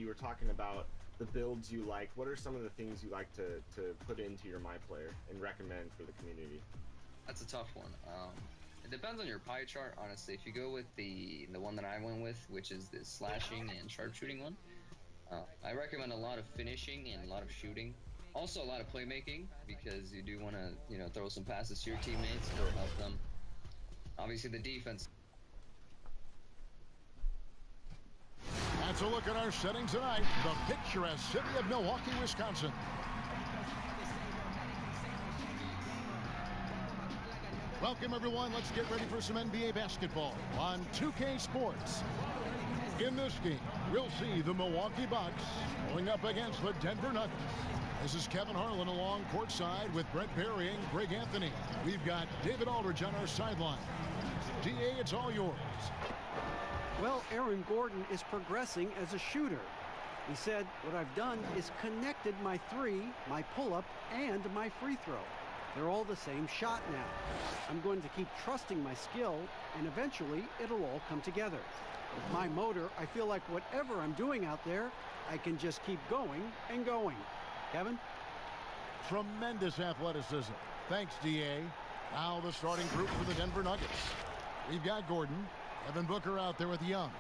you were talking about the builds you like. What are some of the things you like to put into your My Player and recommend for the community? That's a tough one. It depends on your pie chart, honestly. If you go with the one that I went with, which is the slashing and sharpshooting one, I recommend a lot of finishing and a lot of shooting. Also a lot of playmaking, because you do want to, throw some passes to your teammates or help them. Obviously the defense. That's a look at our setting tonight. The picturesque city of Milwaukee, Wisconsin. Welcome, everyone. Let's get ready for some NBA basketball on 2K Sports. In this game, we'll see the Milwaukee Bucks going up against the Denver Nuggets. This is Kevin Harlan along courtside with Brent Barry and Greg Anthony. We've got David Aldridge on our sideline. DA, it's all yours. Well, Aaron Gordon is progressing as a shooter. He said, what I've done is connected my three, my pull-up, and my free throw. They're all the same shot now. I'm going to keep trusting my skill, and eventually it'll all come together. With my motor, I feel like whatever I'm doing out there, I can just keep going and going. Kevin? Tremendous athleticism. Thanks, DA. Now the starting group for the Denver Nuggets. We've got Gordon, Devin Booker out there with Young.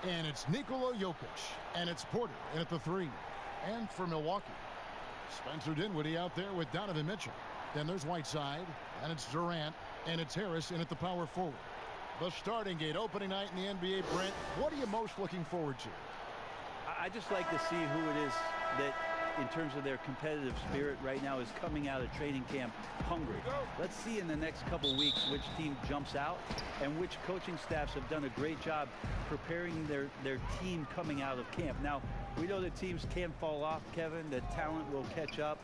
And it's Nikola Jokic. And it's Porter in at the 3. And for Milwaukee, Spencer Dinwiddie out there with Donovan Mitchell. Then there's Whiteside, and it's Durant, and it's Harris in at the power forward. The starting gate, opening night in the NBA, Brent. What are you most looking forward to? I just like to see who it is that, in terms of their competitive spirit right now, is coming out of training camp hungry. Let's see in the next couple weeks which team jumps out and which coaching staffs have done a great job preparing their team coming out of camp. Now, we know that teams can fall off, Kevin. The talent will catch up.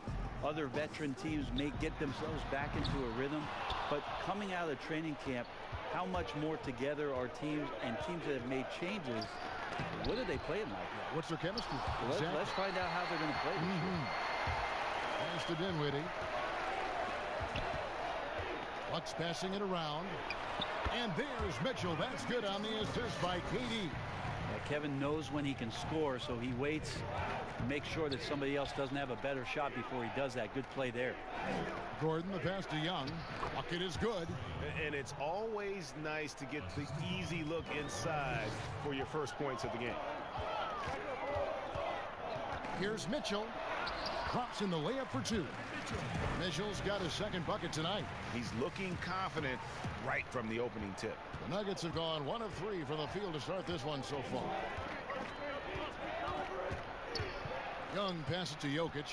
Other veteran teams may get themselves back into a rhythm. But coming out of training camp, how much more together are teams, and teams that have made changes, what are they playing like? What's their chemistry? Well, let's find out how they're going to play this year. Thanks to Dinwiddie. Bucks passing it around. And there's Mitchell. That's good on the assist by KD. Kevin knows when he can score, so he waits to make sure that somebody else doesn't have a better shot before he does that. Good play there. Gordon, the pass to Young. Bucket is good. And it's always nice to get the easy look inside for your first points of the game. Here's Mitchell. Drops in the layup for 2. Mitchell's got his second bucket tonight. He's looking confident right from the opening tip. The Nuggets have gone 1 of 3 from the field to start this one so far. Young passes to Jokic.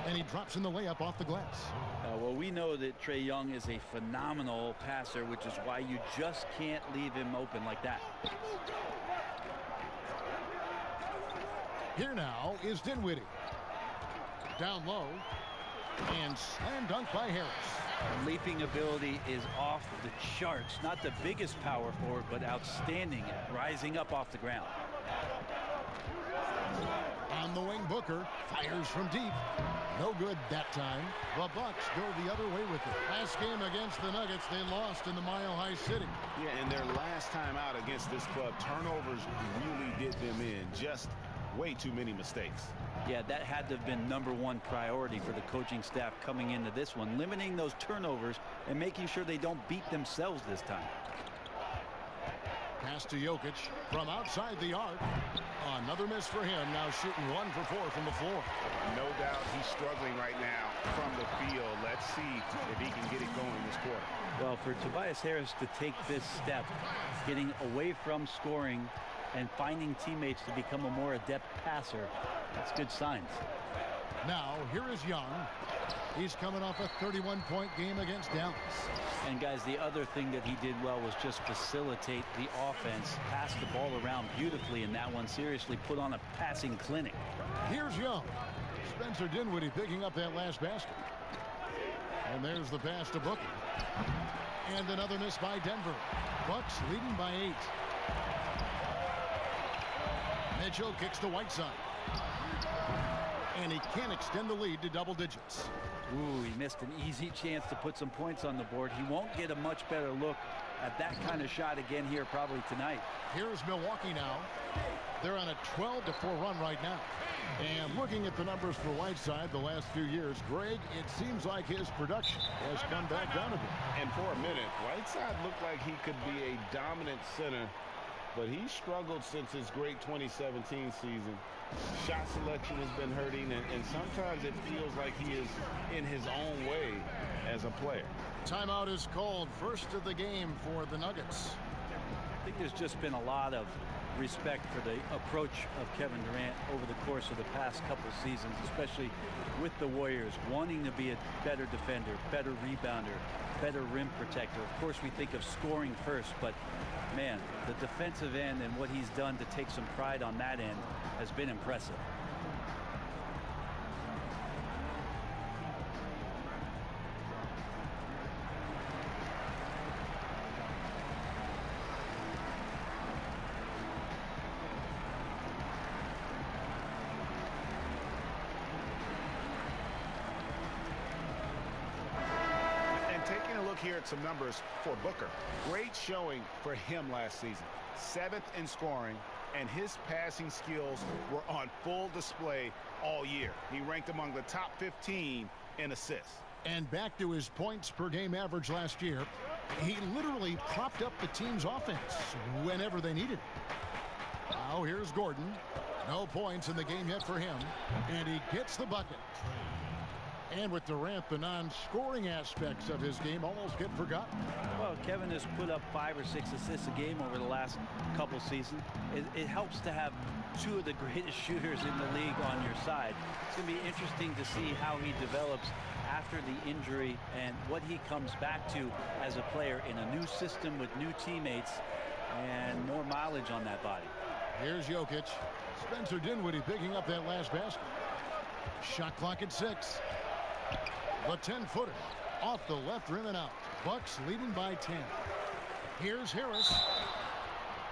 And he drops in the layup off the glass. Well, we know that Trae Young is a phenomenal passer, which is why you just can't leave him open like that. Here now is Dinwiddie. Down low. And slam dunk by Harris. Leaping ability is off the charts. Not the biggest power forward, but outstanding at rising up off the ground. On the wing, Booker fires from deep. No good that time. The Bucks go the other way with it. Last game against the Nuggets, they lost in the Mile High City. Yeah, and their last time out against this club, turnovers really did them in. Just way too many mistakes. Yeah, that had to have been #1 priority for the coaching staff coming into this one, limiting those turnovers and making sure they don't beat themselves this time. Pass to Jokic from outside the arc. Another miss for him. Now shooting 1 for 4 from the floor. No doubt he's struggling right now from the field. Let's see if he can get it going this quarter. Well, for Tobias Harris to take this step, getting away from scoring and finding teammates to become a more adept passer, that's good signs. Now, here is Young. He's coming off a 31-point game against Dallas. And, guys, the other thing that he did well was just facilitate the offense, pass the ball around beautifully in that one, seriously put on a passing clinic. Here's Young. Spencer Dinwiddie picking up that last basket. And there's the pass to Booker. And another miss by Denver. Bucks leading by 8. Mitchell kicks to Whiteside. And he can't extend the lead to double digits. Ooh, he missed an easy chance to put some points on the board. He won't get a much better look at that kind of shot again here probably tonight. Here's Milwaukee now. They're on a 12-4 run right now. And looking at the numbers for Whiteside the last few years, Greg, it seems like his production has come back down a bit. And for a minute, Whiteside looked like he could be a dominant center, but he struggled since his great 2017 season. Shot selection has been hurting, and sometimes it feels like he is in his own way as a player. Timeout is called. First of the game for the Nuggets. I think there's just been a lot of respect for the approach of Kevin Durant over the course of the past couple seasons, especially with the Warriors, wanting to be a better defender, better rebounder, better rim protector. Of course, we think of scoring first, but man, the defensive end and what he's done to take some pride on that end has been impressive. Here at some numbers for Booker. Great showing for him last season. 7th in scoring, and his passing skills were on full display all year. He ranked among the top 15 in assists. And back to his points per game average last year, he literally propped up the team's offense whenever they needed it. Now here's Gordon. No points in the game yet for him, and he gets the bucket. And with Durant, the non-scoring aspects of his game almost get forgotten. Well, Kevin has put up 5 or 6 assists a game over the last couple seasons. It helps to have 2 of the greatest shooters in the league on your side. It's going to be interesting to see how he develops after the injury and what he comes back to as a player in a new system with new teammates and more mileage on that body. Here's Jokic. Spencer Dinwiddie picking up that last basket. Shot clock at 6. The 10-footer off the left rim and out. Bucks leading by 10. Here's Harris.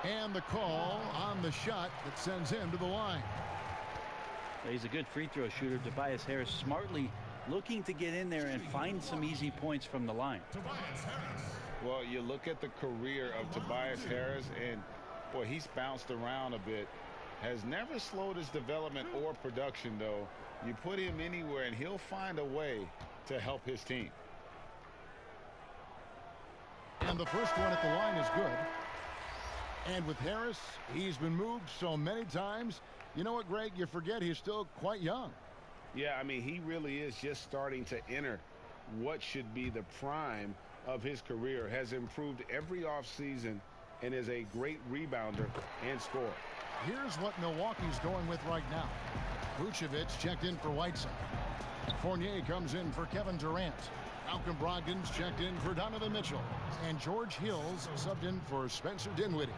And the call on the shot that sends him to the line. He's a good free throw shooter. Tobias Harris smartly looking to get in there and find some easy points from the line. Well, you look at the career of Tobias Harris, and boy, he's bounced around a bit. Has never slowed his development or production, though. You put him anywhere, and he'll find a way to help his team. And the first one at the line is good. And with Harris, he's been moved so many times. You know what, Greg? You forget he's still quite young. Yeah, I mean, he really is just starting to enter what should be the prime of his career. Has improved every offseason and is a great rebounder and scorer. Here's what Milwaukee's going with right now. Vucevic checked in for Whiteside. Fournier comes in for Kevin Durant. Malcolm Brogdon's checked in for Donovan Mitchell. And George Hill's subbed in for Spencer Dinwiddie.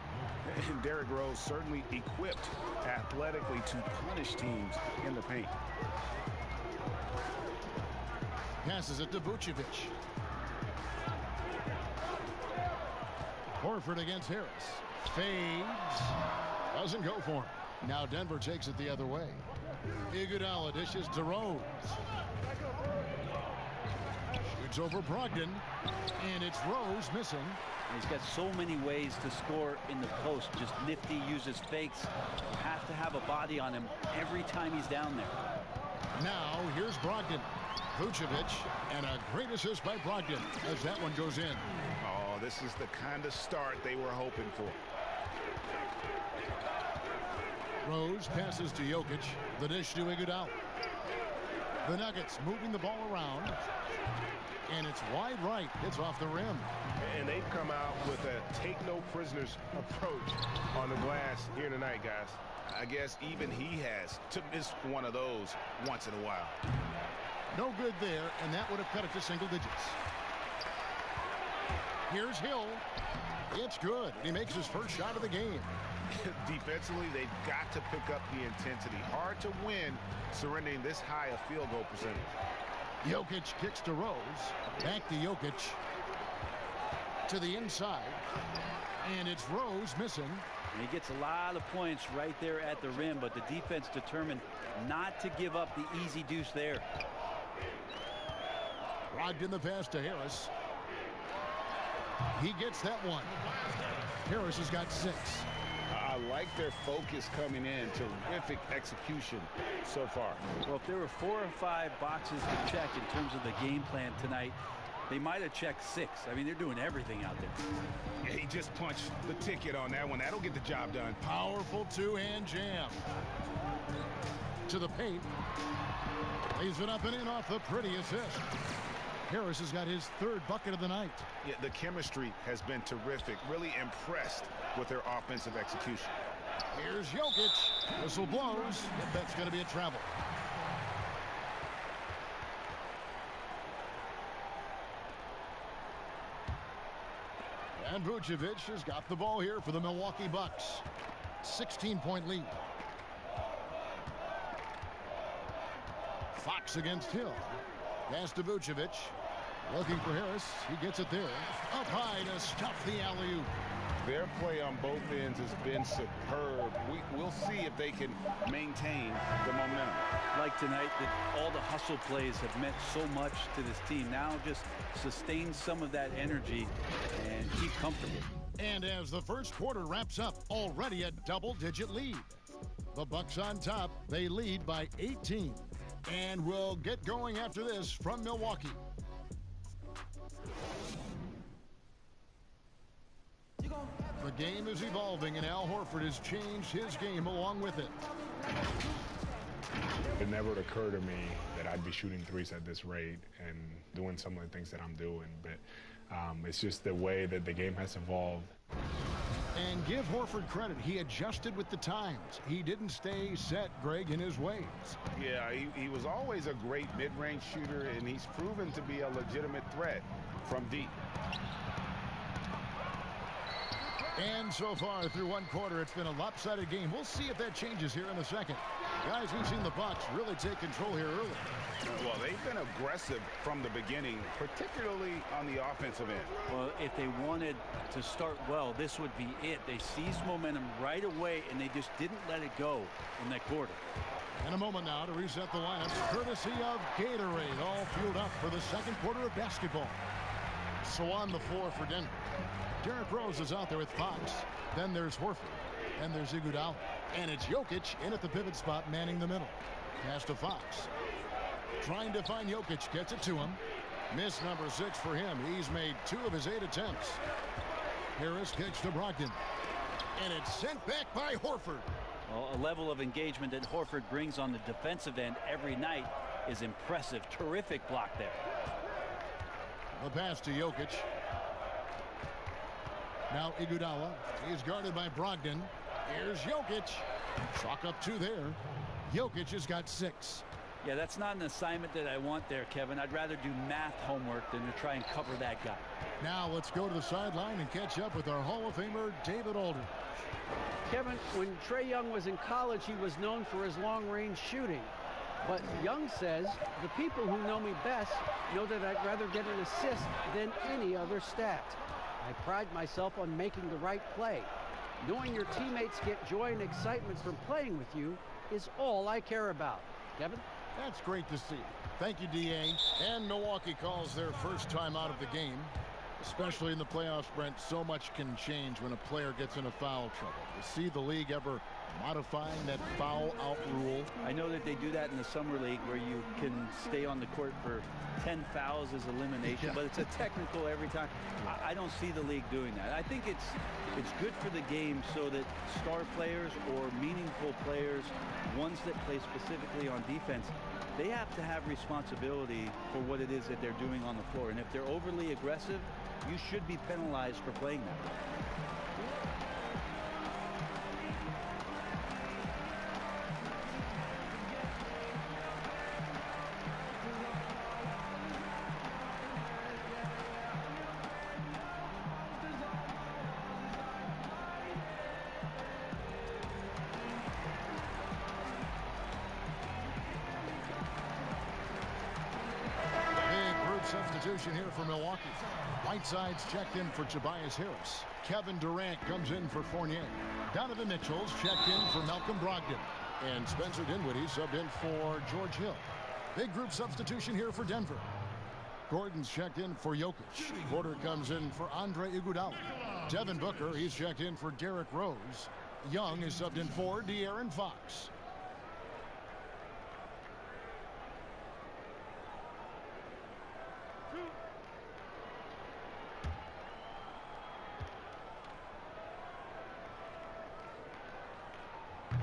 And Derrick Rose certainly equipped athletically to punish teams in the paint. Passes it to Vucevic. Horford against Harris. Fades. Doesn't go for him. Now Denver takes it the other way. Iguodala dishes to Rose. Shoots over Brogdon. And it's Rose missing. He's got so many ways to score in the post. Just nifty, uses fakes. You have to have a body on him every time he's down there. Now here's Brogdon. Vucevic, and a great assist by Brogdon as that one goes in. Oh, this is the kind of start they were hoping for. Rose passes to Jokic. The dish to Iguodala. The Nuggets moving the ball around. And it's wide right. It's off the rim. And they've come out with a take-no-prisoners approach on the glass here tonight, guys. I guess even he has to miss one of those once in a while. No good there, and that would have cut it to single digits. Here's Hill. It's good. He makes his first shot of the game. Defensively, they've got to pick up the intensity. Hard to win surrendering this high a field goal percentage. Jokic kicks to Rose. Back to Jokic. To the inside. And it's Rose missing. And he gets a lot of points right there at the rim, but the defense determined not to give up the easy deuce there. Brogdon the pass to Harris. He gets that one. Harris has got 6. I I like their focus coming in. Terrific execution so far. Well, if there were 4 or 5 boxes to check in terms of the game plan tonight, they might have checked 6. I mean, they're doing everything out there. Yeah, he just punched the ticket on that one. That'll get the job done. Powerful two-hand jam. To the paint. Lays it up and in off the pretty assist. Harris has got his 3rd bucket of the night. Yeah, the chemistry has been terrific. Really impressed with their offensive execution. Here's Jokic. Whistle blows. Yep, that's going to be a travel. And Vucevic has got the ball here for the Milwaukee Bucks. 16-point lead. Fox against Hill. Pass to Vucevic. Looking for Harris. He gets it there. Up high to stuff the alley-oop. Their play on both ends has been superb. We'll see if they can maintain the momentum. Like tonight, that all the hustle plays have meant so much to this team. Now just sustain some of that energy and keep comfortable. And as the first quarter wraps up, already a double-digit lead. The Bucks on top. They lead by 18. And we'll get going after this from Milwaukee. The game is evolving, and Al Horford has changed his game along with it. It never occurred to me that I'd be shooting threes at this rate and doing some of the things that I'm doing. But it's just the way that the game has evolved. And give Horford credit. He adjusted with the times. He didn't stay set, Greg, in his ways. Yeah, he was always a great mid-range shooter, and he's proven to be a legitimate threat from deep. And so far through one quarter, it's been a lopsided game. We'll see if that changes here in the second. Guys, we've seen the Bucks really take control here early. Well, they've been aggressive from the beginning, particularly on the offensive end. Well, if they wanted to start well, this would be it. They seized momentum right away, and they just didn't let it go in that quarter. In a moment now to reset the lineups, courtesy of Gatorade, all fueled up for the second quarter of basketball. So on the floor for Denver, Derrick Rose is out there with Fox. Then there's Horford. Then there's Iguodala. And it's Jokic in at the pivot spot, manning the middle. Pass to Fox. Trying to find Jokic. Gets it to him. Miss number 6 for him. He's made 2 of his 8 attempts. Harris kicks to Brogdon. And it's sent back by Horford. Well, a level of engagement that Horford brings on the defensive end every night is impressive. Terrific block there. The pass to Jokic. Now Iguodala. He's guarded by Brogdon. Here's Jokic. Chalk up 2 there. Jokic has got 6. Yeah, that's not an assignment that I want there, Kevin. I'd rather do math homework than to try and cover that guy. Now let's go to the sideline and catch up with our Hall of Famer, David Aldridge. Kevin, when Trae Young was in college, he was known for his long-range shooting. But Young says, the people who know me best know that I'd rather get an assist than any other stat. I pride myself on making the right play. Knowing your teammates get joy and excitement from playing with you is all I care about. Kevin? That's great to see. Thank you, D.A. And Milwaukee calls their first time out of the game. Especially in the playoffs, Brent, so much can change when a player gets into foul trouble. You see the league ever modifying that foul out rule? I know that they do that in the summer league where you can stay on the court for 10 fouls as elimination, but it's a technical every time. I don't see the league doing that. I think it's good for the game so that star players or meaningful players, ones that play specifically on defense, they have to have responsibility for what it is that they're doing on the floor. And if they're overly aggressive, you should be penalized for playing that. Substitution here for Milwaukee. Whiteside's checked in for Tobias Harris. Kevin Durant comes in for Fournier. Donovan Mitchell's checked in for Malcolm Brogdon. And Spencer Dinwiddie subbed in for George Hill. Big group substitution here for Denver. Gordon's checked in for Jokic. Porter comes in for Andre Iguodala. Devin Booker, he's checked in for Derrick Rose. Young is subbed in for De'Aaron Fox.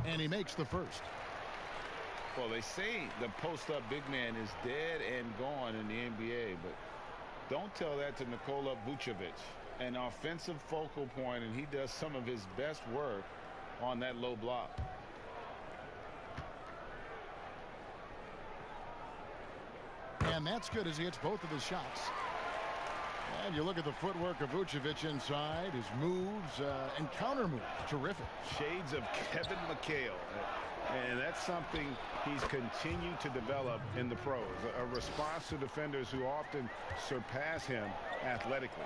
And he makes the first. Well, they say the post-up big man is dead and gone in the NBA, but don't tell that to Nikola Vucevic, an offensive focal point, and he does some of his best work on that low block. And that's good as he hits both of his shots. And you look at the footwork of Vucevic inside, his moves and counter moves, terrific. Shades of Kevin McHale. And that's something he's continued to develop in the pros. A response to defenders who often surpass him athletically.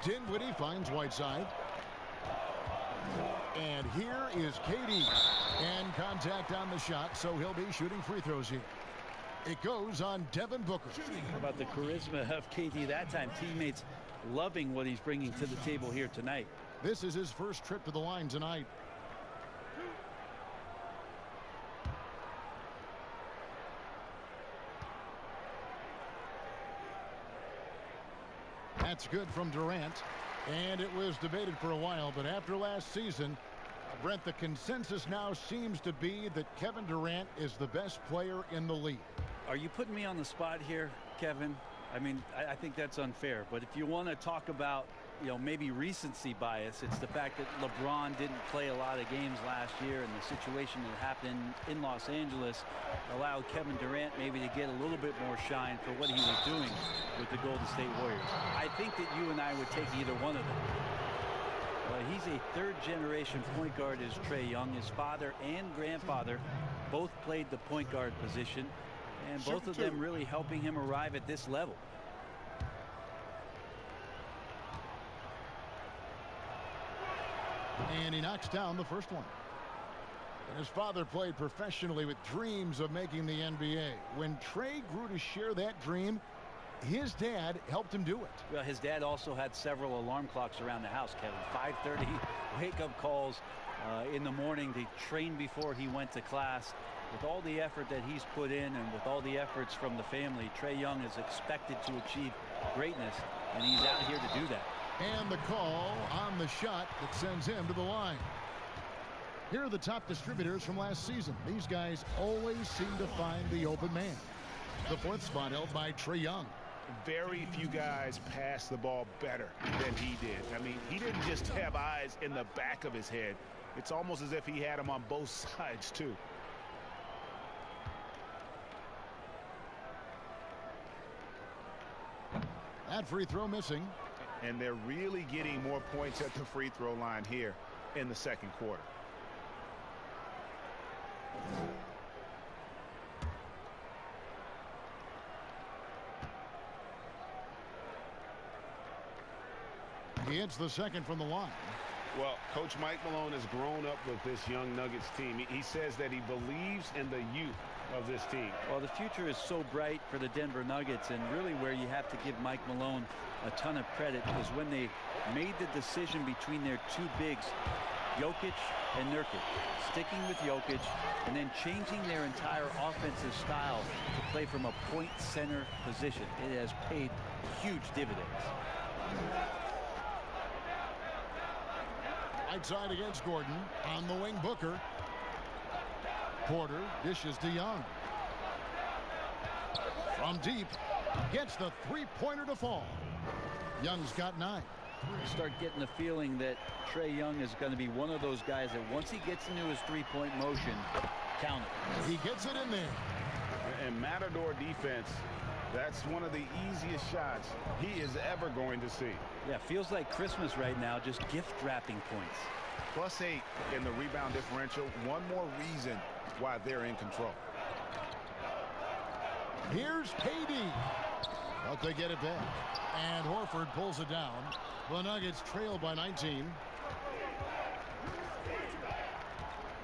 Dinwiddie finds Whiteside. And here is KD. And contact on the shot, so he'll be shooting free throws here. It goes on Devin Booker. How about the charisma of KD that time? Teammates loving what he's bringing to the table here tonight. This is his first trip to the line tonight. That's good from Durant. And it was debated for a while, but after last season, Brent, the consensus now seems to be that Kevin Durant is the best player in the league. Are you putting me on the spot here, Kevin? I mean, I think that's unfair. But if you want to talk about, maybe recency bias, it's the fact that LeBron didn't play a lot of games last year, and the situation that happened in Los Angeles allowed Kevin Durant maybe to get a little bit more shine for what he was doing with the Golden State Warriors. I think that you and I would take either one of them. He's a third-generation point guard as Trae Young. His father and grandfather both played the point guard position, and both of them really helping him arrive at this level. And he knocks down the first one. And his father played professionally with dreams of making the NBA. When Trae grew to share that dream, his dad helped him do it. Well, his dad also had several alarm clocks around the house, Kevin. 5:30 wake-up calls in the morning to train before he went to class. With all the effort that he's put in and with all the efforts from the family, Trae Young is expected to achieve greatness, and he's out here to do that. And the call on the shot that sends him to the line. Here are the top distributors from last season. These guys always seem to find the open man. The fourth spot held by Trae Young. Very few guys pass the ball better than he did. I mean, he didn't just have eyes in the back of his head. It's almost as if he had them on both sides, too. That free throw missing. And they're really getting more points at the free throw line here in the second quarter. He hits the second from the line. Well, Coach Mike Malone has grown up with this young Nuggets team. He says that he believes in the youth of this team. Well, the future is so bright for the Denver Nuggets, and really where you have to give Mike Malone a ton of credit is when they made the decision between their two bigs, Jokic and Nurkic, sticking with Jokic and then changing their entire offensive style to play from a point center position. It has paid huge dividends. Right side against Gordon. On the wing, Booker. Porter dishes to Young. From deep, gets the three-pointer to fall. Young's got 9. You start getting the feeling that Trae Young is going to be one of those guys that once he gets into his three-point motion, count it. He gets it in there. And Matador defense, that's one of the easiest shots he is ever going to see. Yeah, feels like Christmas right now, just gift wrapping points. +8 in the rebound differential. One more reason why they're in control. Here's KD. But they get it back. And Horford pulls it down. The Nuggets trail by 19.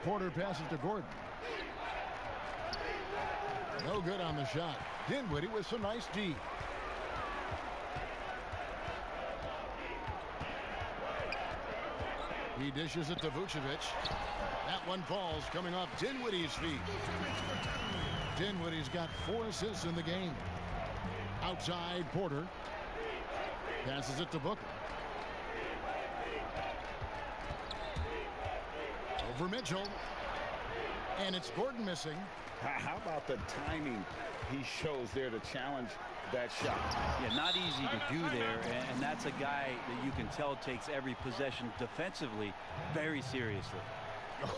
Porter passes to Gordon. No good on the shot. Dinwiddie with some nice D. He dishes it to Vucevic. That one falls coming off Dinwiddie's feet. Dinwiddie's got 4 assists in the game. Outside, Porter. Passes it to Booker. Over Mitchell. And it's Gordon missing. How about the timing he shows there to challenge that shot? Yeah, not easy to do there, and that's a guy that you can tell takes every possession defensively very seriously.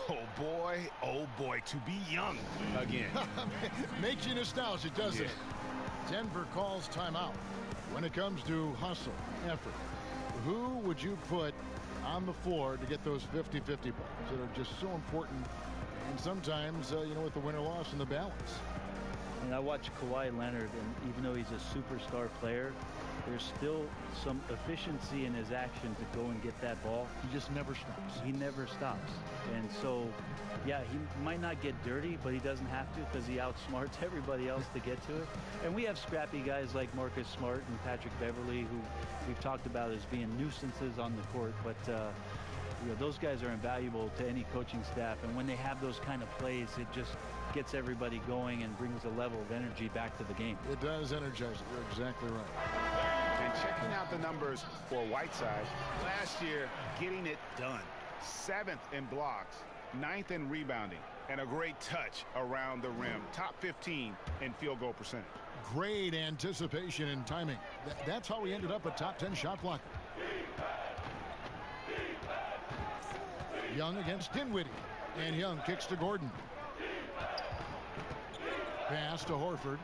Oh boy, to be young again. Makes you nostalgic, doesn't it? Denver calls timeout. When it comes to hustle, effort, who would you put on the floor to get those 50-50 balls that are just so important? And sometimes, with the win or loss and the balance. And I watch Kawhi Leonard, and even though he's a superstar player, there's still some efficiency in his action to go and get that ball. He just never stops. He never stops. And so, yeah, he might not get dirty, but he doesn't have to because he outsmarts everybody else to get to it. And we have scrappy guys like Marcus Smart and Patrick Beverly, who we've talked about as being nuisances on the court. But, those guys are invaluable to any coaching staff. And when they have those kind of plays, it just gets everybody going and brings a level of energy back to the game. It does energize it. You're exactly right. And checking out the numbers for Whiteside, last year getting it done. 7th in blocks, 9th in rebounding, and a great touch around the rim. Top 15 in field goal percentage. Great anticipation and timing. That's how he ended up a top 10 shot blocker. Young against Dinwiddie. And Young kicks to Gordon. Pass to Horford.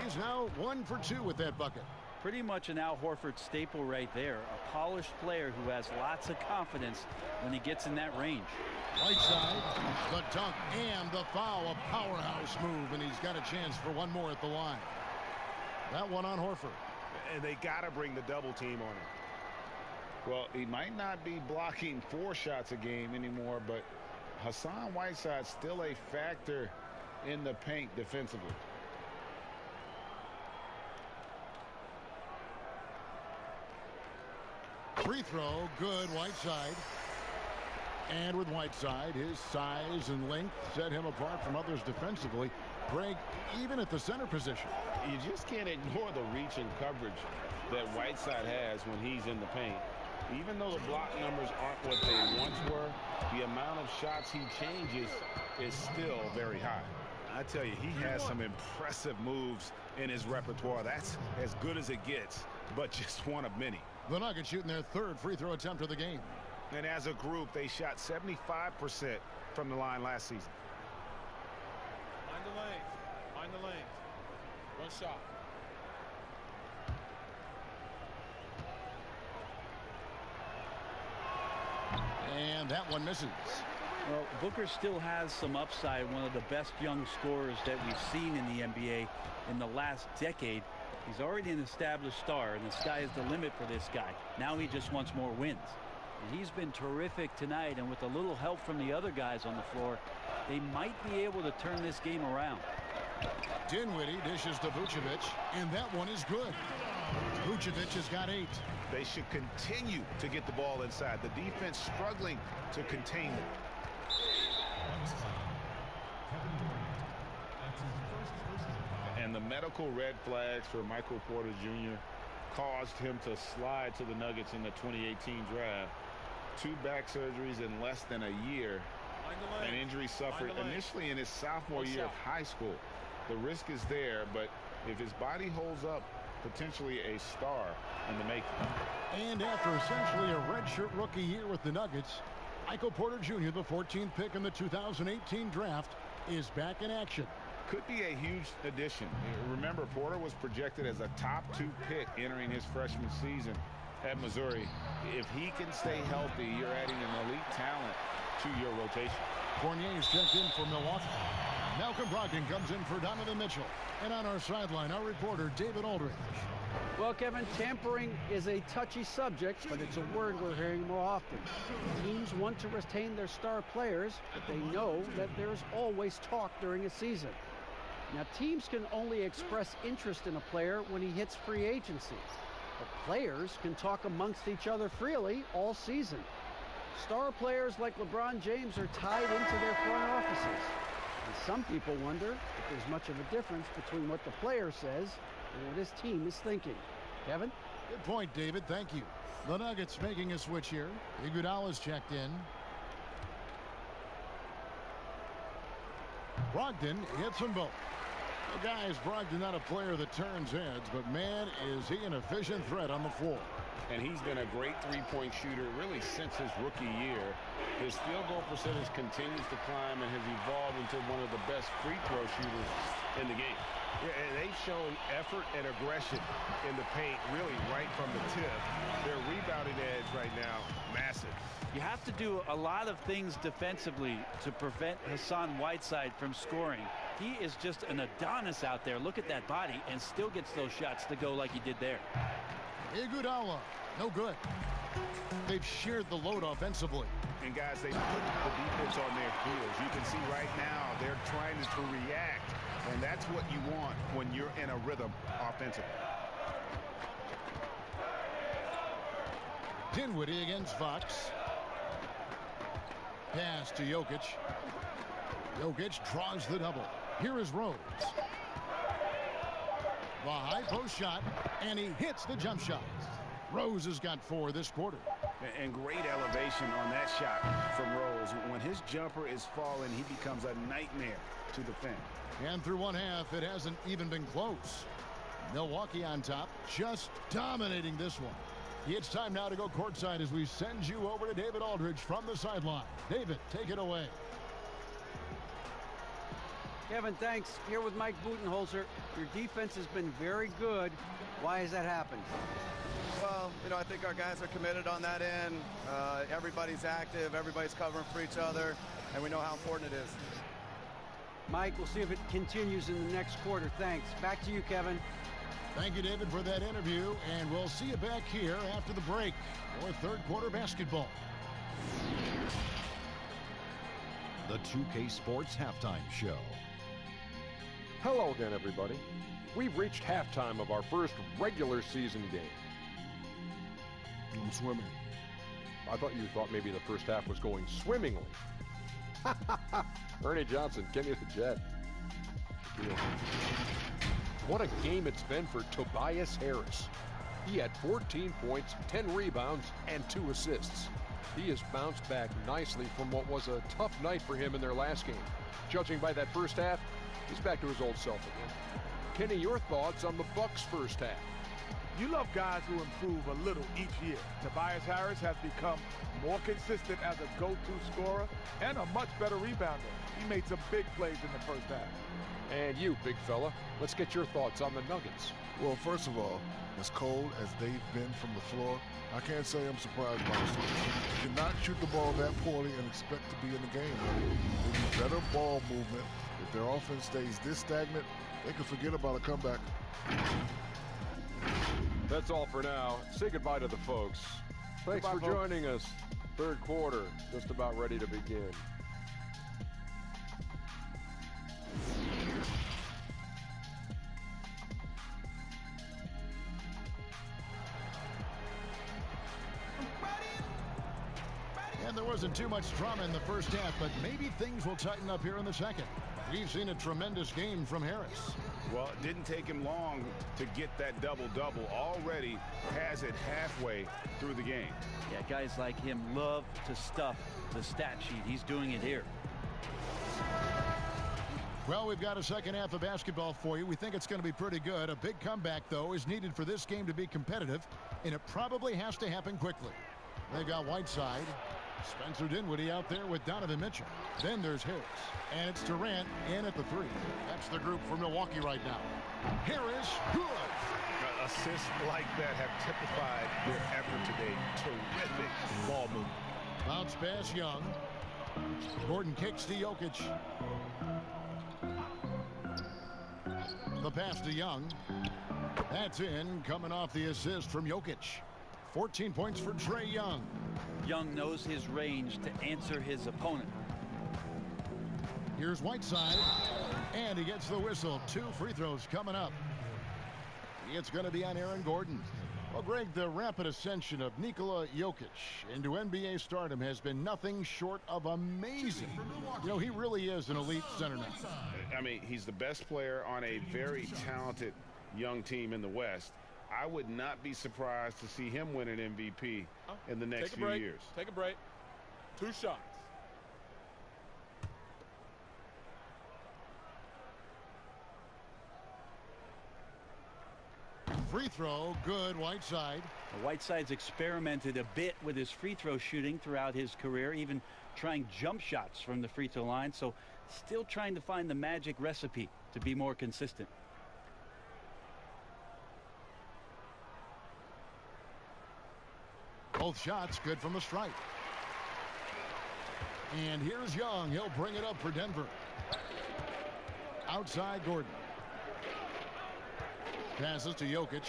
He's now 1 for 2 with that bucket. Pretty much an Al Horford staple right there. A polished player who has lots of confidence when he gets in that range. Whiteside, the dunk and the foul. A powerhouse move, and he's got a chance for one more at the line. That one on Horford. And they got to bring the double team on him. Well, he might not be blocking 4 shots a game anymore, but Hassan Whiteside's still a factor in the paint defensively. Free throw, good. Whiteside. And with Whiteside, his size and length set him apart from others defensively. Greg, even at the center position. You just can't ignore the reach and coverage that Whiteside has when he's in the paint. Even though the block numbers aren't what they once were, the amount of shots he changes is still very high. I tell you, he has some impressive moves in his repertoire. That's as good as it gets, but just one of many. The Nuggets shooting their 3rd free throw attempt of the game. And as a group, they shot 75% from the line last season. Find the lane. Find the lane. One shot. And that one misses. Well, Booker still has some upside. One of the best young scorers that we've seen in the NBA in the last decade. He's already an established star, and the sky is the limit for this guy. Now he just wants more wins. And he's been terrific tonight, and with a little help from the other guys on the floor, they might be able to turn this game around. Dinwiddie dishes to Vucevic, and that one is good. Vucevic has got 8. They should continue to get the ball inside. The defense struggling to contain them. And the medical red flags for Michael Porter Jr. caused him to slide to the Nuggets in the 2018 draft. 2 back surgeries in less than a year. An injury suffered initially in his sophomore year of high school. The risk is there, but if his body holds up, potentially a star in the making. And after essentially a redshirt rookie year with the Nuggets, Michael Porter Jr., the 14th pick in the 2018 draft, is back in action. Could be a huge addition. Remember, Porter was projected as a top 2 pick entering his freshman season at Missouri. If he can stay healthy, you're adding an elite talent to your rotation. Fournier's checked in for Milwaukee. Malcolm Brogdon comes in for Donovan Mitchell. And on our sideline, our reporter, David Aldridge. Well, Kevin, tampering is a touchy subject, but it's a word we're hearing more often. Teams want to retain their star players, but they know that there's always talk during a season. Now, teams can only express interest in a player when he hits free agency. But players can talk amongst each other freely all season. Star players like LeBron James are tied into their front offices. And some people wonder if there's much of a difference between what the player says and what his team is thinking. Kevin? Good point, David. Thank you. The Nuggets making a switch here. Iguodala's checked in. Brogdon hits them both. Well, guys, Brogdon not a player that turns heads, but man, is he an efficient threat on the floor. And he's been a great three-point shooter really since his rookie year. His field goal percentage continues to climb and has evolved into one of the best free throw shooters in the game. Yeah, and they've shown effort and aggression in the paint really right from the tip. Their rebounding edge right now, massive. You have to do a lot of things defensively to prevent Hassan Whiteside from scoring. He is just an Adonis out there. Look at that body, and still gets those shots to go like he did there. Iguodala, no good. They've shared the load offensively. And guys, they put the defense on their heels. You can see right now they're trying to react, and that's what you want when you're in a rhythm offensively. Dinwiddie against Fox. Pass to Jokic. Jokic draws the double. Here is Rose. The high post shot, and he hits the jump shot. Rose has got 4 this quarter. And great elevation on that shot from Rose. When his jumper is falling, he becomes a nightmare to defend. And through one half, it hasn't even been close. Milwaukee on top, just dominating this one. It's time now to go courtside as we send you over to David Aldridge from the sideline. David, take it away. Kevin, thanks. Here with Mike Budenholzer. Your defense has been very good. Why has that happened? Well, I think our guys are committed on that end. Everybody's active. Everybody's covering for each other. And we know how important it is. Mike, we'll see if it continues in the next quarter. Thanks. Back to you, Kevin. Thank you, David, for that interview. And we'll see you back here after the break for third quarter basketball. The 2K Sports Halftime Show. Hello again, everybody. We've reached halftime of our first regular season game. I'm swimming. I thought you thought maybe the first half was going swimmingly. Ernie Johnson, Kenny the Jet. What a game it's been for Tobias Harris. He had 14 points, 10 rebounds, and 2 assists. He has bounced back nicely from what was a tough night for him in their last game. Judging by that first half, he's back to his old self again. Kenny, your thoughts on the Bucks' first half? You love guys who improve a little each year. Tobias Harris has become more consistent as a go-to scorer and a much better rebounder. He made some big plays in the first half. And you, big fella, let's get your thoughts on the Nuggets. Well, first of all, as cold as they've been from the floor, I can't say I'm surprised by this. You cannot shoot the ball that poorly and expect to be in the game. They need better ball movement. If their offense stays this stagnant, they can forget about a comeback. That's all for now. Say goodbye to the folks. Thanks for joining us. Third quarter, just about ready to begin. And there wasn't too much drama in the first half, but maybe things will tighten up here in the second. We've seen a tremendous game from Harris. Well, it didn't take him long to get that double-double. Already has it halfway through the game. Yeah, guys like him love to stuff the stat sheet. He's doing it here. Well, we've got a second half of basketball for you. We think it's going to be pretty good. A big comeback, though, is needed for this game to be competitive, and it probably has to happen quickly. They've got Whiteside. Spencer Dinwiddie out there with Donovan Mitchell. Then there's Harris. And it's Durant in at the 3. That's the group for Milwaukee right now. Harris, good. Assists like that have typified their effort today. Terrific ball movement. Bounce pass Young. Gordon kicks to Jokic. The pass to Young. That's in, coming off the assist from Jokic. 14 points for Trae Young. Young knows his range to answer his opponent. Here's Whiteside, and he gets the whistle. 2 free throws coming up. It's going to be on Aaron Gordon. Well, Greg, the rapid ascension of Nikola Jokic into NBA stardom has been nothing short of amazing. You know, he really is an elite center now. I mean, he's the best player on a very talented young team in the West. I would not be surprised to see him win an MVP in the next few years. Take a break. 2 shots. Free throw, good, Whiteside. Whiteside's experimented a bit with his free throw shooting throughout his career, even trying jump shots from the free throw line. So still trying to find the magic recipe to be more consistent. Both shots good from the stripe. And here's Young. He'll bring it up for Denver. Outside Gordon. Passes to Jokic.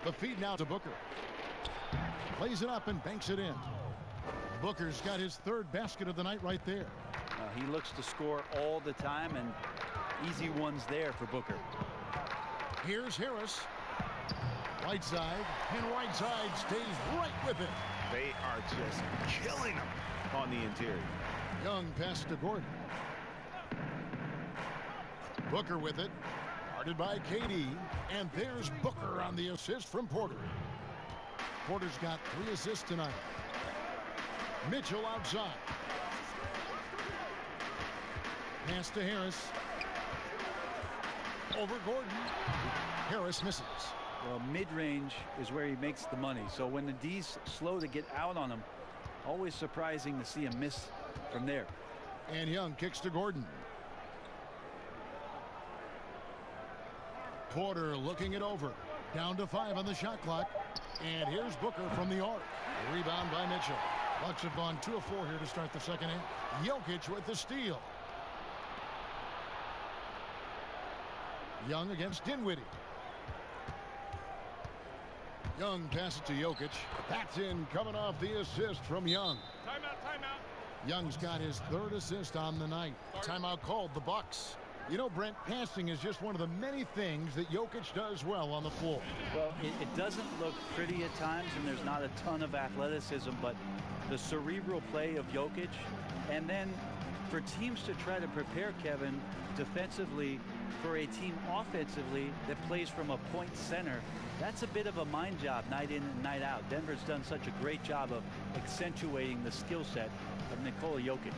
The feed now to Booker. Plays it up and banks it in. Booker's got his 3rd basket of the night right there. He looks to score all the time, and easy ones there for Booker. Here's Harris. Whiteside, and Whiteside stays right with it. They are just killing him on the interior. Young pass to Gordon. Booker with it. Guarded by KD. And there's Booker on the assist from Porter. Porter's got 3 assists tonight. Mitchell outside. Pass to Harris. Over Gordon. Harris misses. Well, mid-range is where he makes the money. So when the D's slow to get out on him, always surprising to see him miss from there. And Young kicks to Gordon. Porter looking it over. Down to 5 on the shot clock. And here's Booker from the arc. A rebound by Mitchell. Bucks have gone 2 of 4 here to start the second half. Jokic with the steal. Young against Dinwiddie. Young passes to Jokic. That's in, coming off the assist from Young. Timeout. Young's got his 3rd assist on the night. Timeout called, the Bucks. You know, Brent, passing is just one of the many things that Jokic does well on the floor. Well, it doesn't look pretty at times, and there's not a ton of athleticism, but the cerebral play of Jokic, and then for teams to try to prepare Kevin defensively for a team offensively that plays from a point center, that's a bit of a mind job night in and night out. Denver's done such a great job of accentuating the skill set of Nikola Jokic.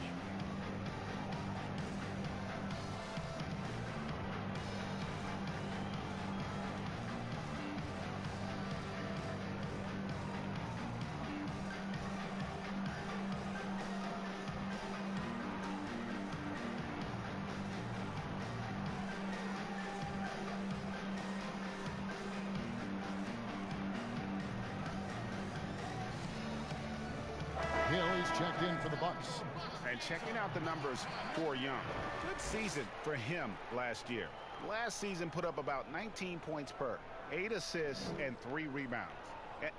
He's checked in for the Bucks. And checking out the numbers for Young. Good season for him last year. Last season put up about 19 points per, 8 assists, and 3 rebounds.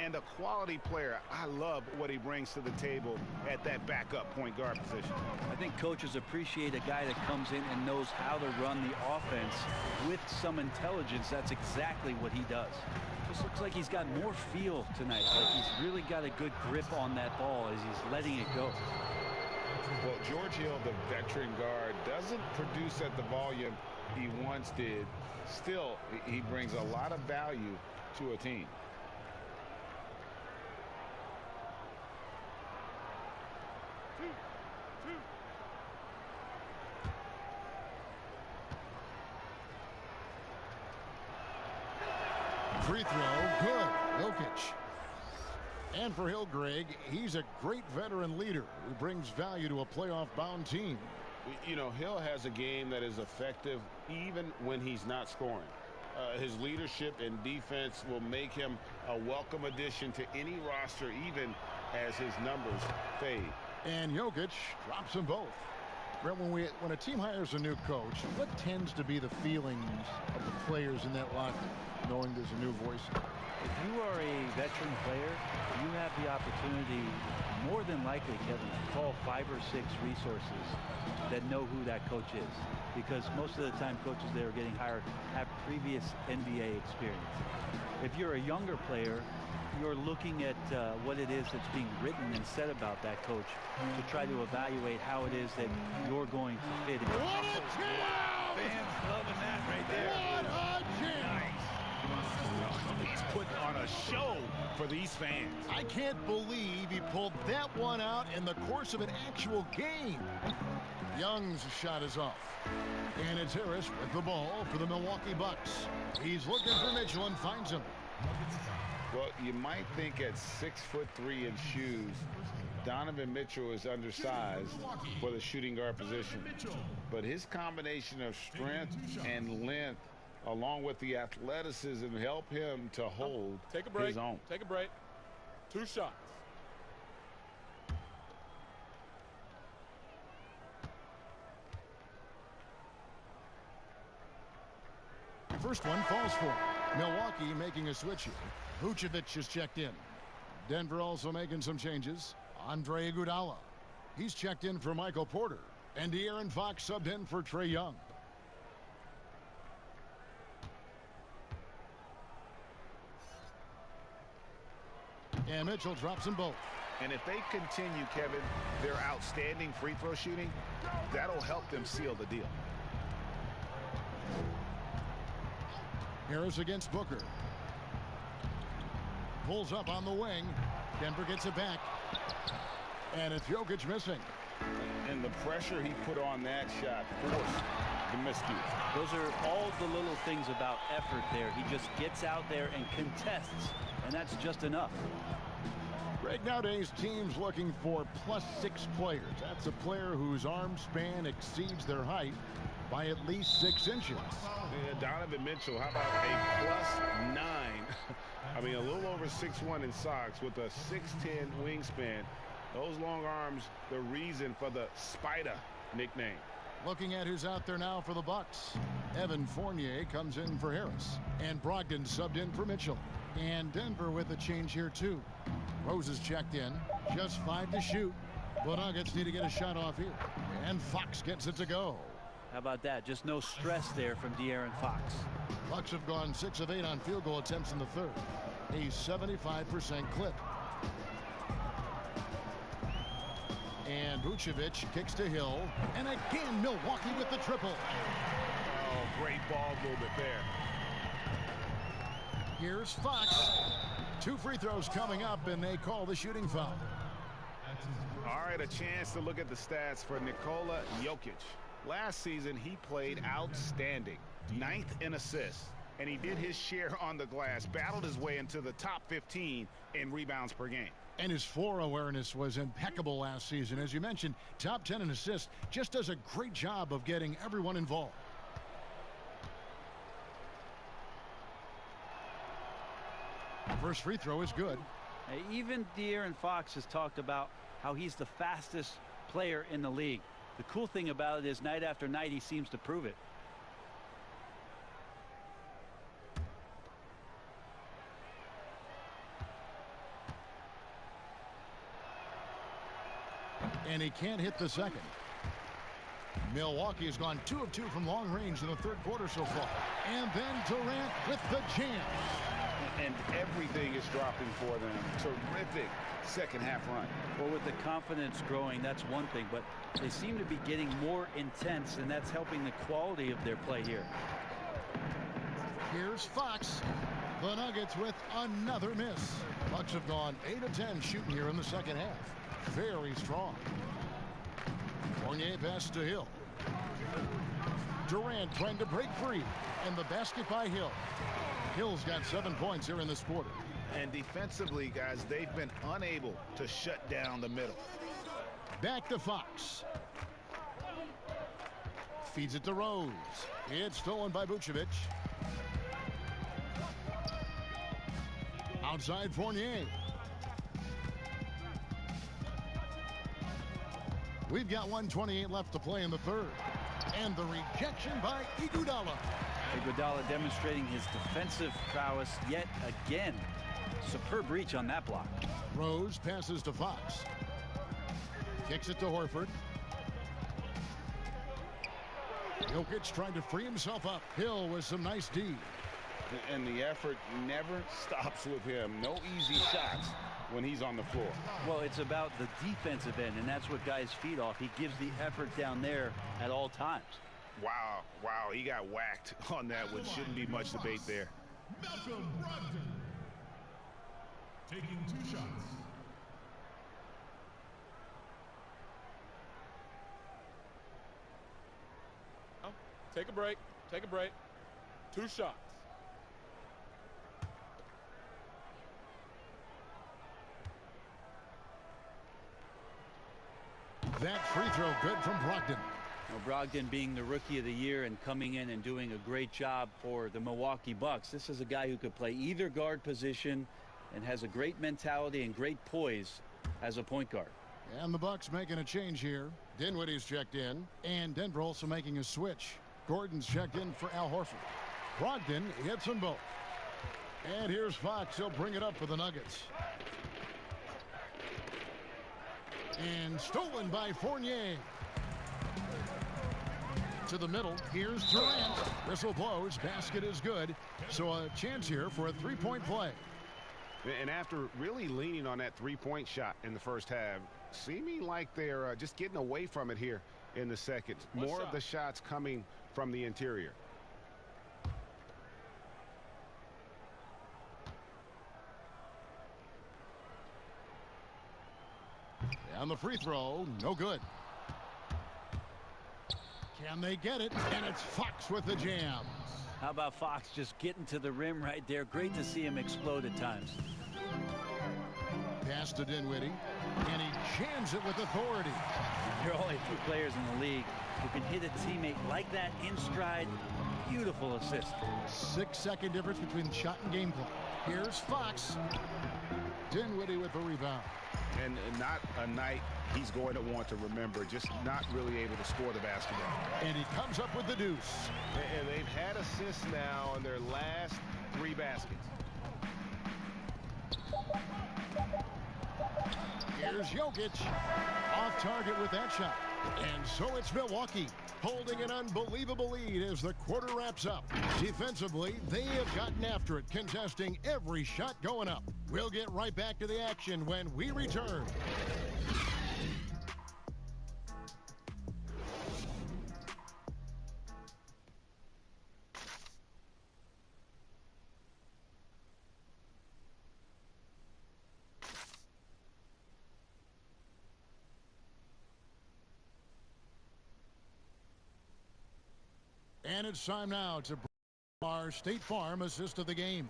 And a quality player. I love what he brings to the table at that backup point guard position. I think coaches appreciate a guy that comes in and knows how to run the offense with some intelligence. That's exactly what he does. Just looks like he's got more feel tonight. Like he's really got a good grip on that ball as he's letting it go. Well, George Hill, the veteran guard, doesn't produce at the volume he once did. Still, he brings a lot of value to a team. Free throw, good. Jokic. And for Hill, Greg, he's a great veteran leader who brings value to a playoff-bound team. You know, Hill has a game that is effective even when he's not scoring. His leadership and defense will make him a welcome addition to any roster, even as his numbers fade. And Jokic drops them both. Brent, when a team hires a new coach, what tends to be the feelings of the players in that locker room, knowing there's a new voice? If you are a veteran player, you have the opportunity, more than likely, Kevin, to call 5 or 6 resources that know who that coach is. Because most of the time, coaches that are getting hired have previous NBA experience. If you're a younger player, you're looking at what it is that's being written and said about that coach to try to evaluate how it is that you're going to fit in. What a jam! Fans loving that right there. What a jam! He's putting on a show for these fans. I can't believe he pulled that one out in the course of an actual game. Young's shot is off. And it's Harris with the ball for the Milwaukee Bucks. He's looking for Mitchell and finds him. Well, you might think at 6'3" in shoes, Donovan Mitchell is undersized for the shooting guard position. But his combination of strength and length, along with the athleticism, help him to hold his own. Take a break. 2 shots. First one falls for Milwaukee, making a switch here. Vucevic is checked in. Denver also making some changes. Andre Iguodala. He's checked in for Michael Porter. And De'Aaron Fox subbed in for Trae Young. And Mitchell drops them both. And if they continue, Kevin, their outstanding free throw shooting, that'll help them seal the deal. Harris against Booker. Pulls up on the wing. Denver gets it back. And it's Jokic missing. And the pressure he put on that shot forced the miscue. Those are all the little things about effort there. He just gets out there and contests, and that's just enough. Greg, nowadays teams looking for +6 players. That's a player whose arm span exceeds their height by at least 6 inches. Yeah, Donovan Mitchell, how about a +9? I mean, a little over 6'1" in socks with a 6'10" wingspan. Those long arms, the reason for the Spider nickname. Looking at who's out there now for the Bucks. Evan Fournier comes in for Harris. And Brogdon subbed in for Mitchell. And Denver with a change here, too. Rose is checked in. Just 5 to shoot. The Nuggets need to get a shot off here. And Fox gets it to go. How about that? Just no stress there from De'Aaron Fox. Bucks have gone 6 of 8 on field goal attempts in the third. A 75% clip. And Vucevic kicks to Hill. And again, Milwaukee with the triple. Oh, great ball movement there. Here's Fox. 2 free throws coming up, and they call the shooting foul. All right, a chance to look at the stats for Nikola Jokic. Last season, he played outstanding. 9th in assists, and he did his share on the glass, battled his way into the top 15 in rebounds per game. And his floor awareness was impeccable last season. As you mentioned, top 10 in assists, just does a great job of getting everyone involved. First free throw is good. Even De'Aaron Fox has talked about how he's the fastest player in the league. The cool thing about it is night after night he seems to prove it. And he can't hit the second. Milwaukee has gone 2 of 2 from long range in the third quarter so far. And then Durant with the jam. And everything is dropping for them. Terrific second half run. Well, with the confidence growing, that's one thing, but they seem to be getting more intense, and that's helping the quality of their play here. Here's Fox. The Nuggets with another miss. Bucks have gone 8 of 10 shooting here in the second half. Very strong. Fournier pass to Hill. Durant trying to break free, and the basket by Hill. Hill's got 7 points here in this quarter. And defensively, guys, they've been unable to shut down the middle. Back to Fox. Feeds it to Rose. It's stolen by Vucevic. Outside Fournier. We've got 1:28 left to play in the third. And the rejection by Iguodala. Iguodala demonstrating his defensive prowess yet again. Superb reach on that block. Rose passes to Fox. Kicks it to Horford. Jokic trying to free himself up. Hill with some nice D. And the effort never stops with him. No easy shots when he's on the floor. Well, it's about the defensive end, and that's what guys feed off. He gives the effort down there at all times. Wow, wow, he got whacked on that one. Shouldn't be much debate there. Malcolm Brogdon taking 2 shots. Take a break. Take a break. 2 shots. That free throw good from Brogdon. Well, Brogdon being the rookie of the year and coming in and doing a great job for the Milwaukee Bucks. This is a guy who could play either guard position and has a great mentality and great poise as a point guard. And the Bucks making a change here. Dinwiddie's checked in, and Denver also making a switch. Gordon's checked in for Al Horford. Brogdon hits them both. And here's Fox. He'll bring it up for the Nuggets. And stolen by Fournier. To the middle. Here's Durant. Whistle blows. Basket is good. So a chance here for a three-point play. And after really leaning on that three-point shot in the first half, seeming like they're just getting away from it here in the second. More of the shots coming from the interior. And the free throw, no good. Can they get it? And it's Fox with the jam. How about Fox just getting to the rim right there? Great to see him explode at times. Pass to Dinwiddie, and he jams it with authority. There are only 2 players in the league who can hit a teammate like that in stride. Beautiful assist. 6-second difference between shot and game clock. Here's Fox. Dinwiddie with the rebound. And not a night he's going to want to remember, just not really able to score the basketball. And he comes up with the deuce. And they've had assists now on their last 3 baskets. Here's Jokic. Off target with that shot. And so it's Milwaukee holding an unbelievable lead as the quarter wraps up. Defensively, they have gotten after it, contesting every shot going up. We'll get right back to the action when we return. And it's time now to bring our State Farm assist of the game.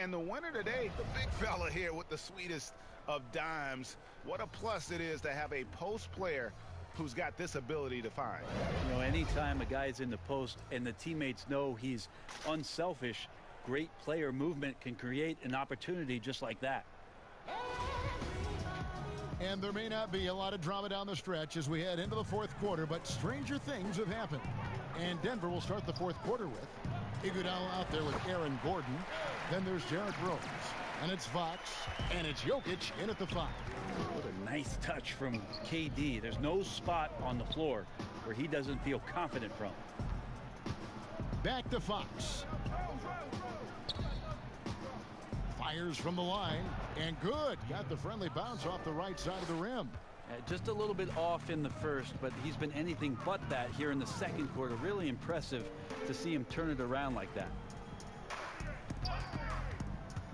And the winner today, the big fella here with the sweetest of dimes. What a plus it is to have a post player who's got this ability to find. You know, anytime a guy's in the post and the teammates know he's unselfish, great player movement can create an opportunity just like that. And there may not be a lot of drama down the stretch as we head into the fourth quarter, but stranger things have happened. And Denver will start the fourth quarter with Iguodala out there with Aaron Gordon. Then there's Derrick Rose. And it's Fox. And it's Jokic in at the 5. What a nice touch from KD. There's no spot on the floor where he doesn't feel confident from. Back to Fox. Fires from the line. And good. Got the friendly bounce off the right side of the rim. Just a little bit off in the first, but he's been anything but that here in the second quarter. Really impressive to see him turn it around like that.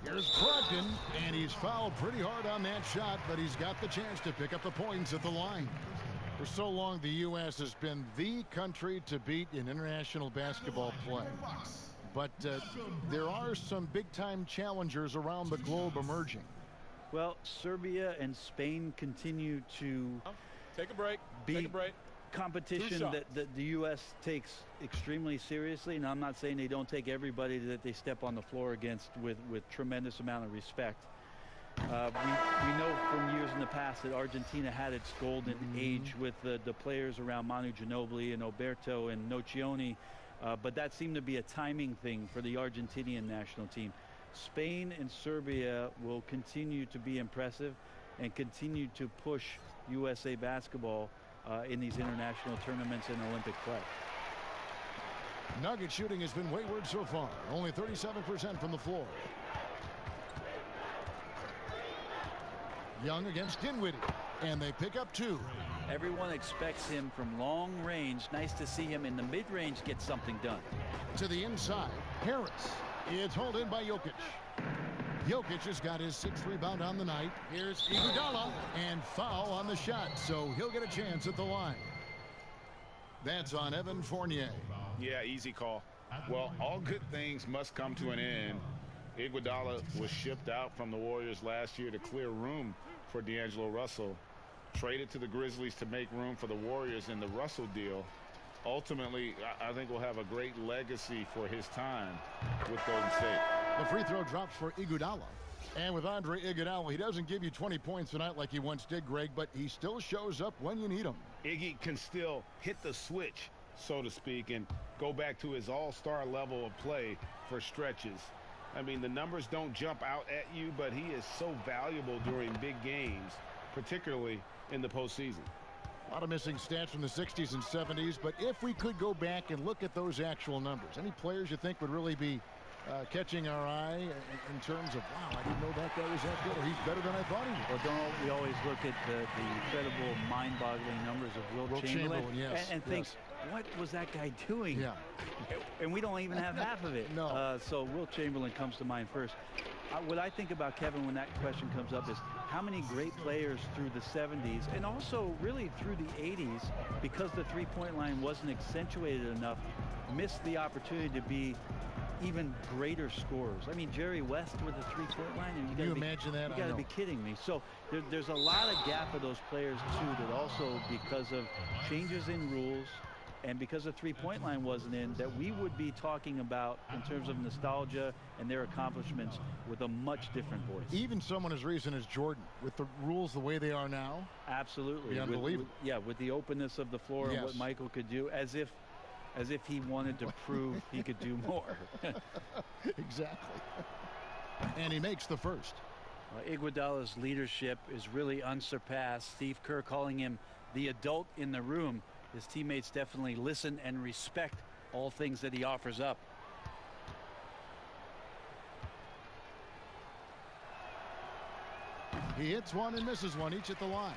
Here's Brogdon, and he's fouled pretty hard on that shot, but he's got the chance to pick up the points at the line. For so long, the U.S. has been the country to beat in international basketball play. But there are some big-time challengers around the globe emerging. Well, Serbia and Spain continue to take a break. Be take a break. Competition that the U.S. takes extremely seriously. And I'm not saying they don't take everybody that they step on the floor against with tremendous amount of respect. We know from years in the past that Argentina had its golden age with the players around Manu Ginobili and Oberto and Nocioni. But that seemed to be a timing thing for the Argentinian national team. Spain and Serbia will continue to be impressive and continue to push USA basketball in these international tournaments and Olympic play. Nugget shooting has been wayward so far. Only 37% from the floor. Young against Dinwiddie. And they pick up 2. Everyone expects him from long range. Nice to see him in the mid-range get something done. To the inside. Harris. It's hauled in by Jokic. Jokic has got his 6th rebound on the night. Here's Iguodala. And foul on the shot. So he'll get a chance at the line. That's on Evan Fournier. Yeah, easy call. Well, all good things must come to an end. Iguodala was shipped out from the Warriors last year to clear room for D'Angelo Russell. Traded to the Grizzlies to make room for the Warriors in the Russell deal. Ultimately, I think we'll have a great legacy for his time with Golden State. The free throw drops for Iguodala. And with Andre Iguodala, he doesn't give you 20 points tonight like he once did, Greg, but he still shows up when you need him. Iggy can still hit the switch, so to speak, and go back to his all-star level of play for stretches. I mean, the numbers don't jump out at you, but he is so valuable during big games, particularly in the postseason. A lot of missing stats from the 60s and 70s, but if we could go back and look at those actual numbers, any players you think would really be catching our eye in terms of, wow, I didn't know that guy was that good, or he's better than I thought he was? Well, don't we always look at the incredible, mind-boggling numbers of Wilt Chamberlain yes, and think, what was that guy doing? Yeah. And we don't even have half of it. No. So Wilt Chamberlain comes to mind first. What I think about Kevin when that question comes up is how many great players through the 70s and also really through the 80s, because the three-point line wasn't accentuated enough, missed the opportunity to be even greater scorers. I mean, Jerry West with a three-point line. And Can you imagine that? You got to be kidding me. So there's a lot of gap of those players, too, that also because of changes in rules and because the three-point line wasn't in, that we would be talking about in terms of nostalgia and their accomplishments with a much different voice. Even someone as recent as Jordan, with the rules the way they are now. Absolutely. Be unbelievable. With the openness of the floor and what Michael could do, as if he wanted to prove he could do more. Exactly. And he makes the first. Iguodala's leadership is really unsurpassed. Steve Kerr calling him the adult in the room. His teammates definitely listen and respect all things that he offers up. He hits one and misses one, each at the line.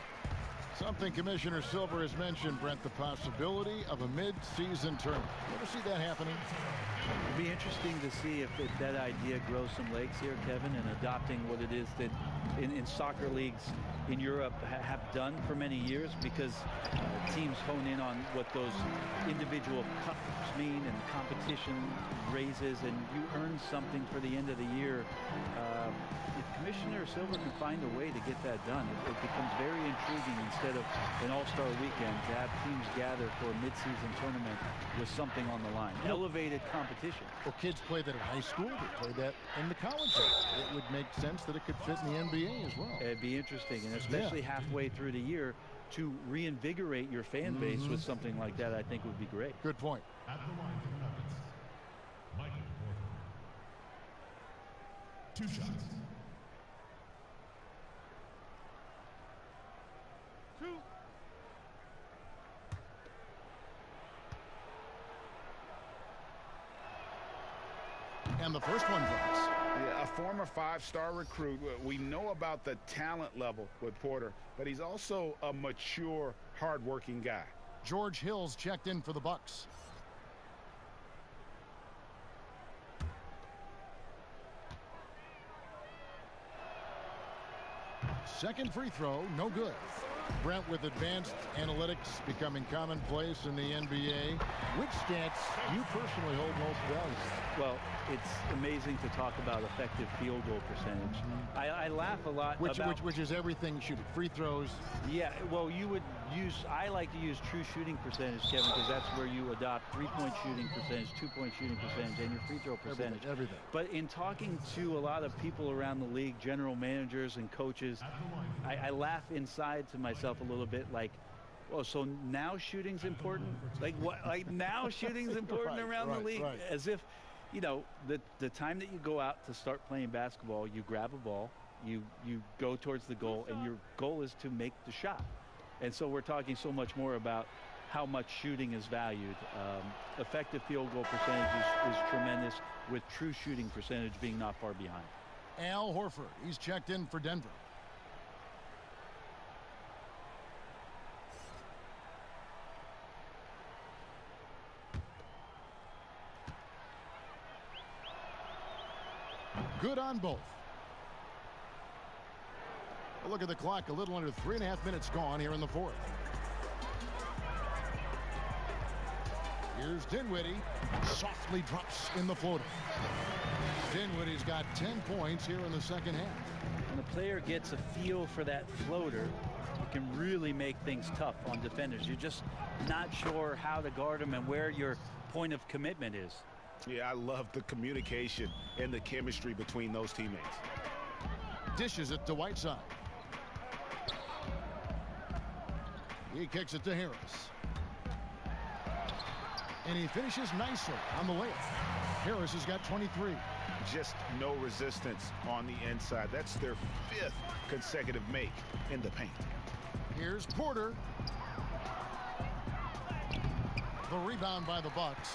Something Commissioner Silver has mentioned, Brent, the possibility of a mid-season tournament. You ever see that happening? It'd be interesting to see if that idea grows some legs here, Kevin, and adopting what it is that in soccer leagues in Europe have done for many years, because teams hone in on what those individual cups mean and competition raises, and you earn something for the end of the year. If Commissioner Silver can find a way to get that done, it becomes very intriguing instead of an all-star weekend to have teams gather for a mid-season tournament with something on the line. Elevated competition. Well, kids play that at high school. They play that in the college. It would make sense that it could fit in the NBA as well. It'd be interesting, and especially halfway through the year, to reinvigorate your fan base with something like that, I think would be great. Good point. At the line for the Nuggets, Michael Porter. 2 shots. 2. And the first one drops. Yeah, a former 5-star recruit. We know about the talent level with Porter, but he's also a mature, hard-working guy. George Hill's checked in for the Bucks. Second free throw, no good. Brent, with advanced analytics becoming commonplace in the NBA, which stats do you personally hold most valuable? Well, it's amazing to talk about effective field goal percentage. I laugh a lot about... Which is everything shooting. Free throws. Yeah, well, I like to use true shooting percentage, Kevin, because that's where you adopt 3-point shooting percentage, 2-point shooting percentage, and your free throw percentage. Everything. But in talking to a lot of people around the league, general managers and coaches, I laugh inside to myself a little bit like, oh, so now shooting's important? Like what? Like now shooting's important around the league? As if you know, the time that you go out to start playing basketball, you grab a ball, you go towards the goal, and your goal is to make the shot. And so we're talking so much more about how much shooting is valued. Effective field goal percentage is tremendous, with true shooting percentage being not far behind. Al Horford, he's checked in for Denver. Good on both. A look at the clock, a little under 3.5 minutes gone here in the fourth. Here's Dinwiddie. Softly drops in the floater. Dinwiddie's got 10 points here in the second half. When a player gets a feel for that floater, it can really make things tough on defenders. You're just not sure how to guard them and where your point of commitment is. Yeah, I love the communication and the chemistry between those teammates. Dishes it to Whiteside. He kicks it to Harris. And he finishes nicely on the layup. Harris has got 23. Just no resistance on the inside. That's their 5th consecutive make in the paint. Here's Porter. The rebound by the Bucks.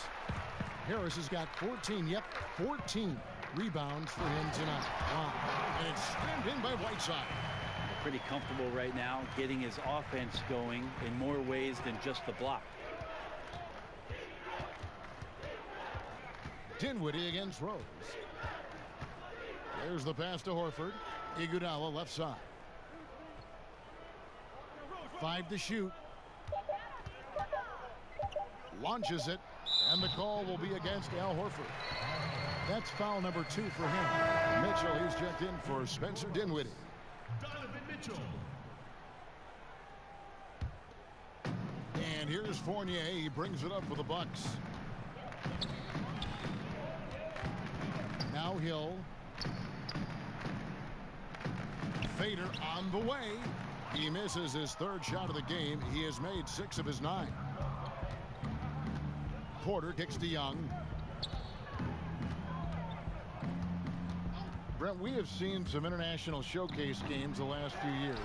Harris has got 14. Yep, 14 rebounds for him tonight. Wow. And it's slammed in by Whiteside. Pretty comfortable right now, getting his offense going in more ways than just the block. Dinwiddie against Rose. There's the pass to Horford. Iguodala left side. 5 to shoot. Launches it, and the call will be against Al Horford. That's foul number 2 for him. Mitchell, he's checked in for Spencer Dinwiddie. Donovan Mitchell. And here's Fournier. He brings it up for the Bucks. Now Hill. Fader on the way. He misses his 3rd shot of the game. He has made 6 of his 9. Porter kicks to Young. Brent, we have seen some international showcase games the last few years.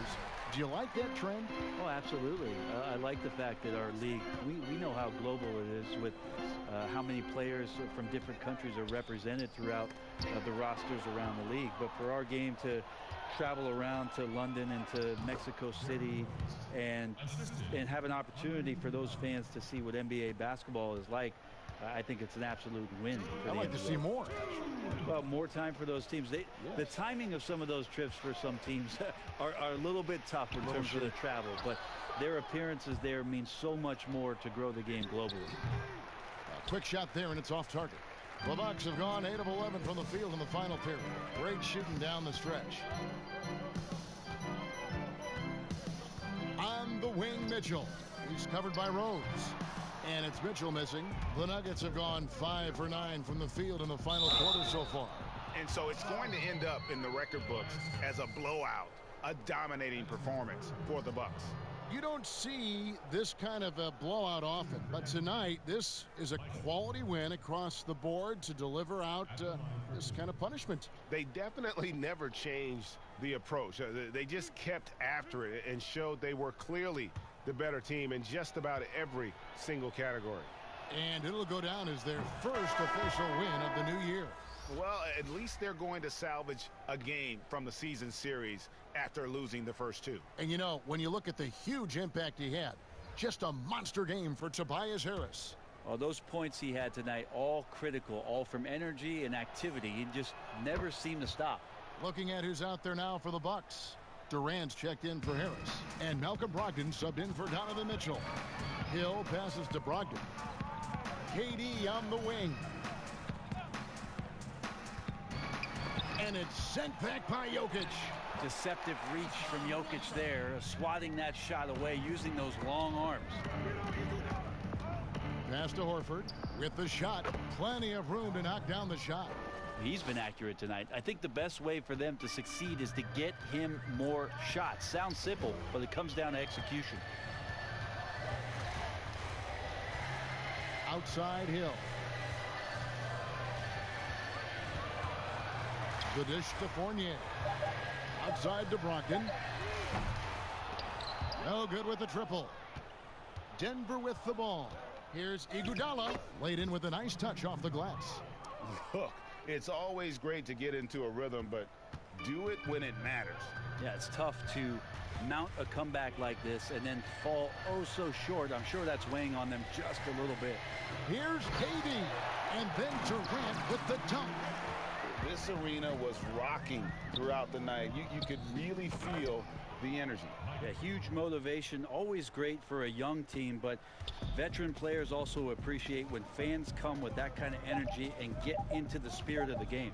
Do you like that trend? Oh, absolutely. I like the fact that our league, we know how global it is with how many players from different countries are represented throughout the rosters around the league. But for our game to travel around to London and to Mexico City and have an opportunity for those fans to see what NBA basketball is like, I think it's an absolute win for I'd like to see more. Well, more time for those teams. The timing of some of those trips for some teams are a little bit tough in terms of the travel, but their appearances there mean so much more to grow the game globally. A quick shot there, and it's off target. The Bucks have gone 8 of 11 from the field in the final period. Great shooting down the stretch. On the wing, Mitchell. He's covered by Rose. And it's Mitchell missing. The Nuggets have gone 5 for 9 from the field in the final quarter so far. And so it's going to end up in the record books as a blowout, a dominating performance for the Bucks. You don't see this kind of a blowout often, but tonight this is a quality win across the board to deliver out this kind of punishment. They definitely never changed the approach. They just kept after it and showed they were clearly the better team in just about every single category. And it'll go down as their first official win of the new year. Well, at least they're going to salvage a game from the season series after losing the first 2. And you know, when you look at the huge impact he had, just a monster game for Tobias Harris. Oh, those points he had tonight, all critical, all from energy and activity. He just never seemed to stop. Looking at who's out there now for the Bucks. Durant's checked in for Harris. And Malcolm Brogdon subbed in for Donovan Mitchell. Hill passes to Brogdon. KD on the wing. And it's sent back by Jokic. Deceptive reach from Jokic there, swatting that shot away, using those long arms. Pass to Horford with the shot. Plenty of room to knock down the shot. He's been accurate tonight. I think the best way for them to succeed is to get him more shots. Sounds simple, but it comes down to execution. Outside Hill. The dish to Fournier. Outside to Brogdon. No good with the triple. Denver with the ball. Here's Iguodala. Laid in with a nice touch off the glass. Look, it's always great to get into a rhythm, but do it when it matters. Yeah, it's tough to mount a comeback like this and then fall oh so short. I'm sure that's weighing on them just a little bit. Here's KD, and then Durant with the dunk. This arena was rocking throughout the night. You could really feel the energy. Yeah, huge motivation, always great for a young team, but veteran players also appreciate when fans come with that kind of energy and get into the spirit of the game.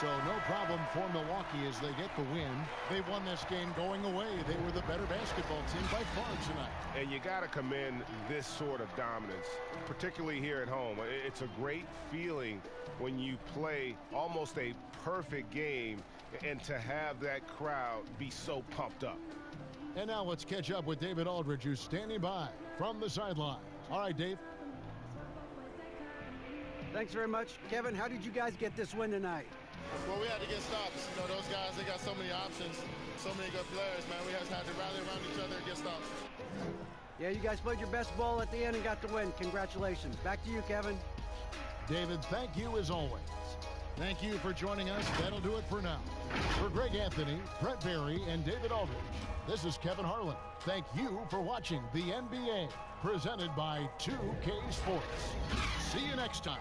So no problem for Milwaukee as they get the win. They won this game going away. They were the better basketball team by far tonight. And you got to commend this sort of dominance, particularly here at home. It's a great feeling when you play almost a perfect game and to have that crowd be so pumped up. And now let's catch up with David Aldridge, who's standing by from the sidelines. All right, Dave. Thanks very much. Kevin, how did you guys get this win tonight? Well, we had to get stops. You know, those guys, they got so many options, so many good players, man. We just had to rally around each other and get stops. Yeah, you guys played your best ball at the end and got the win. Congratulations. Back to you, Kevin. David, thank you as always. Thank you for joining us. That'll do it for now. For Greg Anthony, Brett Barry, and David Aldridge, this is Kevin Harlan. Thank you for watching the NBA, presented by 2K Sports. See you next time.